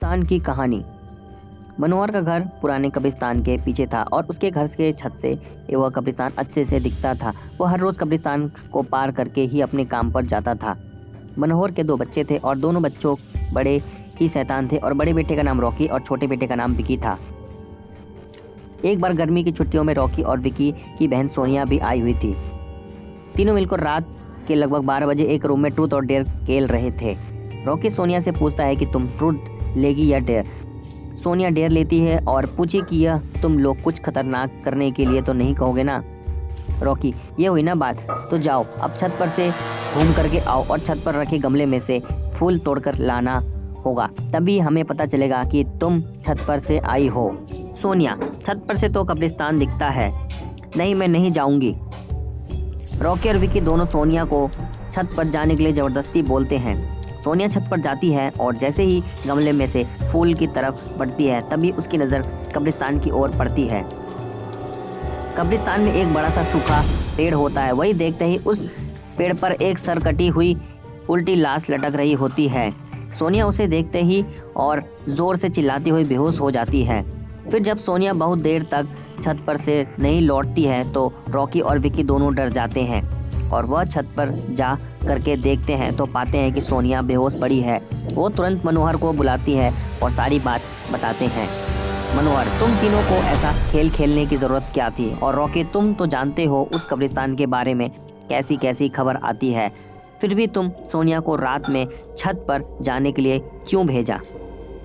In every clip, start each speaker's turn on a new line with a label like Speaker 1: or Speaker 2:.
Speaker 1: कब्रिस्तान की कहानी। मनोहर का घर पुराने कब्रिस्तान के पीछे था और उसके घर के छत से वह कब्रिस्तान अच्छे से दिखता था। वो हर रोज कब्रिस्तान को पार करके ही अपने काम पर जाता था। मनोहर के 2 बच्चे थे और दोनों बच्चों बड़े ही शैतान थे और बड़े बेटे का नाम रॉकी और छोटे बेटे का नाम विकी था। एक बार गर्मी की छुट्टियों में रॉकी और विकी की बहन सोनिया भी आई हुई थी। तीनों मिलकर रात के लगभग 12 बजे एक रूम में ट्रूथ और डेयर खेल रहे थे। रॉकी सोनिया से पूछता है कि तुम ट्रूथ लेगी या डेयर। सोनिया डेयर लेती है और पूछी कि यह तुम लोग कुछ खतरनाक करने के लिए तो नहीं कहोगे ना। रॉकी, ये हुई ना बात, तो जाओ अब छत पर से घूम करके आओ और छत पर रखे गमले में से फूल तोड़कर लाना होगा, तभी हमें पता चलेगा कि तुम छत पर से आई हो। सोनिया, छत पर से तो कब्रिस्तान दिखता है। नहीं, मैं नहीं जाऊंगी। रॉकी और विकी दोनों सोनिया को छत पर जाने के लिए जबरदस्ती बोलते हैं। सोनिया छत पर जाती है और जैसे ही गमले में से फूल की तरफ बढ़ती है तभी उसकी नज़र कब्रिस्तान की ओर पड़ती है। कब्रिस्तान में एक बड़ा सा सूखा पेड़ होता है। वही देखते ही उस पेड़ पर एक सर कटी हुई उल्टी लाश लटक रही होती है। सोनिया उसे देखते ही और जोर से चिल्लाती हुई बेहोश हो जाती है। फिर जब सोनिया बहुत देर तक छत पर से नहीं लौटती है तो रॉकी और विकी दोनों डर जाते हैं और वह छत पर जा करके देखते हैं तो पाते हैं कि सोनिया बेहोश पड़ी है। वो तुरंत मनोहर को बुलाती है और सारी बात बताते हैं। मनोहर, तुम तीनों को ऐसा खेल खेलने की ज़रूरत क्या थी? और रॉकी, तुम तो जानते हो उस कब्रिस्तान के बारे में कैसी कैसी खबर आती है, फिर भी तुम सोनिया को रात में छत पर जाने के लिए क्यों भेजा?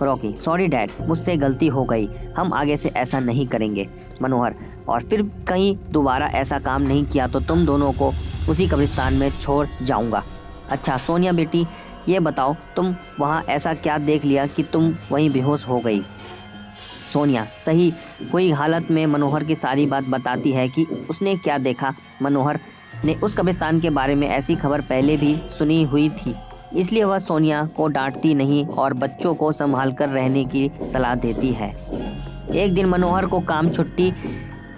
Speaker 1: रॉकी, सॉरी डैड, मुझसे गलती हो गई, हम आगे से ऐसा नहीं करेंगे। मनोहर, और फिर कहीं दोबारा ऐसा काम नहीं किया तो तुम दोनों को उसी कब्रिस्तान में छोड़ जाऊंगा। अच्छा सोनिया बेटी, ये बताओ तुम वहाँ ऐसा क्या देख लिया कि तुम वहीं बेहोश हो गई? सोनिया सही हुई हालत में मनोहर की सारी बात बताती है कि उसने क्या देखा। मनोहर ने उस कब्रिस्तान के बारे में ऐसी खबर पहले भी सुनी हुई थी, इसलिए वह सोनिया को डांटती नहीं और बच्चों को संभाल कर रहने की सलाह देती है। एक दिन मनोहर को काम छुट्टी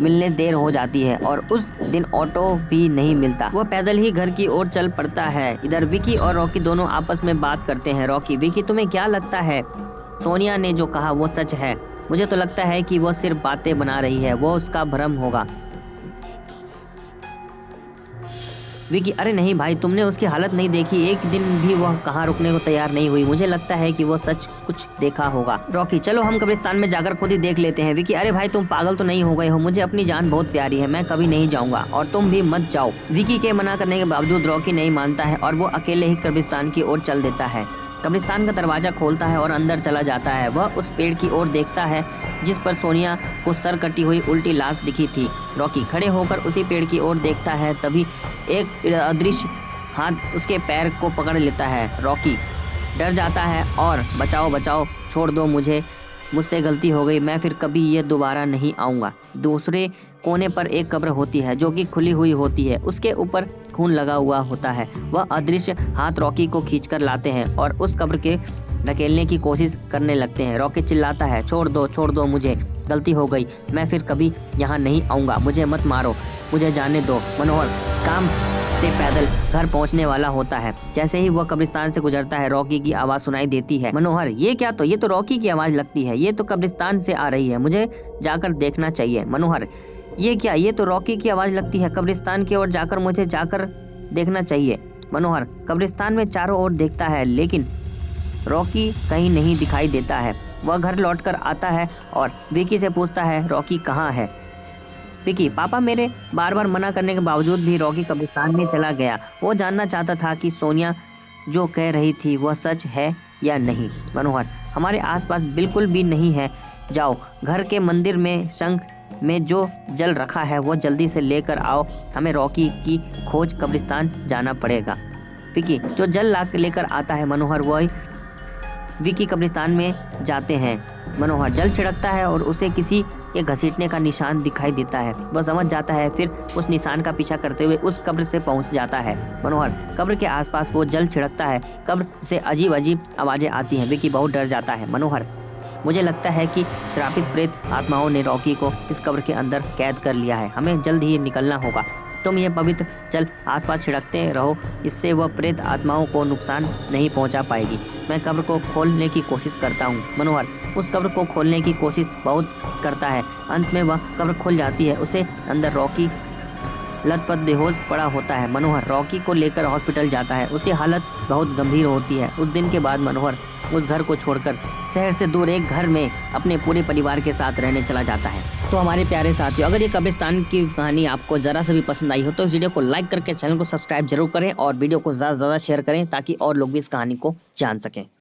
Speaker 1: मिलने देर हो जाती है और उस दिन ऑटो भी नहीं मिलता। वह पैदल ही घर की ओर चल पड़ता है। इधर विकी और रॉकी दोनों आपस में बात करते हैं। रॉकी, विकी, तुम्हें क्या लगता है सोनिया ने जो कहा वो सच है? मुझे तो लगता है कि वह सिर्फ बातें बना रही है, वो उसका भ्रम होगा। विकी, अरे नहीं भाई, तुमने उसकी हालत नहीं देखी, एक दिन भी वह कहाँ रुकने को तैयार नहीं हुई, मुझे लगता है कि वह सच कुछ देखा होगा। रॉकी, चलो हम कब्रिस्तान में जाकर खुद ही देख लेते हैं। विकी, अरे भाई तुम पागल तो नहीं हो गए हो? मुझे अपनी जान बहुत प्यारी है, मैं कभी नहीं जाऊंगा और तुम भी मत जाओ। विकी के मना करने के बावजूद रॉकी नहीं मानता है और वो अकेले ही कब्रिस्तान की ओर चल देता है। कब्रिस्तान का दरवाजा खोलता है और अंदर चला जाता है। वह उस पेड़ की ओर देखता है जिस पर सोनिया को सर कटी हुई उल्टी लाश दिखी थी। रॉकी खड़े होकर उसी पेड़ की ओर देखता है, तभी एक अदृश्य हाथ उसके पैर को पकड़ लेता है। रॉकी डर जाता है और बचाओ बचाओ, छोड़ दो मुझे, मुझसे गलती हो गई, मैं फिर कभी ये दोबारा नहीं आऊँगा। दूसरे कोने पर एक कब्र होती है जो कि खुली हुई होती है, उसके ऊपर खून लगा हुआ होता है। वह अदृश्य हाथ रॉकी को खींचकर लाते हैं और उस कब्र के ढकेलने की कोशिश करने लगते हैं। रॉकी चिल्लाता है, छोड़ दो मुझे, गलती हो गई, मैं फिर कभी यहाँ नहीं आऊँगा, मुझे मत मारो, मुझे जाने दो। मनोहर काम से पैदल घर पहुंचने वाला होता है। जैसे ही वह कब्रिस्तान से गुजरता है रॉकी की आवाज़ सुनाई देती है। मनोहर, ये क्या? तो ये तो रॉकी की आवाज़ लगती है, ये तो कब्रिस्तान से आ रही है, मुझे जाकर देखना चाहिए। मनोहर, ये क्या? ये तो रॉकी की आवाज़ लगती है, कब्रिस्तान की ओर जाकर मुझे जाकर देखना चाहिए। मनोहर कब्रिस्तान में चारों ओर देखता है लेकिन रॉकी कहीं नहीं दिखाई देता है। वह घर लौटकर आता है और विकी से पूछता है, रॉकी कहाँ है? विकी, पापा मेरे बार बार मना करने के बावजूद भी रॉकी कब्रिस्तान में चला गया। वो जानना चाहता था कि सोनिया जो कह रही थी वह सच है या नहीं। मनोहर, हमारे आसपास बिल्कुल भी नहीं है, जाओ घर के मंदिर में शंख में जो जल रखा है वो जल्दी से लेकर आओ, हमें रॉकी की खोज कब्रिस्तान जाना पड़ेगा। विकी जो जल लेकर आता है। मनोहर वही विकी कब्रिस्तान में जाते हैं। मनोहर जल छिड़कता है और उसे किसी के घसीटने का निशान दिखाई देता है। वह समझ जाता है, फिर उस निशान का पीछा करते हुए उस कब्र से पहुंच जाता है। मनोहर कब्र के आसपास वो जल छिड़कता है, कब्र से अजीब अजीब आवाजें आती हैं। विकी बहुत डर जाता है। मनोहर, मुझे लगता है कि श्रापित प्रेत आत्माओं ने रॉकी को इस कब्र के अंदर कैद कर लिया है, हमें जल्द ही निकलना होगा। तुम ये पवित्र जल आसपास छिड़कते रहो, इससे वह प्रेत आत्माओं को नुकसान नहीं पहुंचा पाएगी। मैं कब्र को खोलने की कोशिश करता हूँ। मनोहर उस कब्र को खोलने की कोशिश बहुत करता है। अंत में वह कब्र खुल जाती है। उसे अंदर रॉकी लथपथ बेहोश पड़ा होता है। मनोहर रॉकी को लेकर हॉस्पिटल जाता है। उसकी हालत बहुत गंभीर होती है। उस दिन के बाद मनोहर उस घर को छोड़कर शहर से दूर एक घर में अपने पूरे परिवार के साथ रहने चला जाता है। तो हमारे प्यारे साथियों, अगर ये कब्रिस्तान की कहानी आपको जरा सा भी पसंद आई हो तो इस वीडियो को लाइक करके चैनल को सब्सक्राइब जरूर करें और वीडियो को ज़्यादा से ज़्यादा शेयर करें ताकि और लोग भी इस कहानी को जान सकें।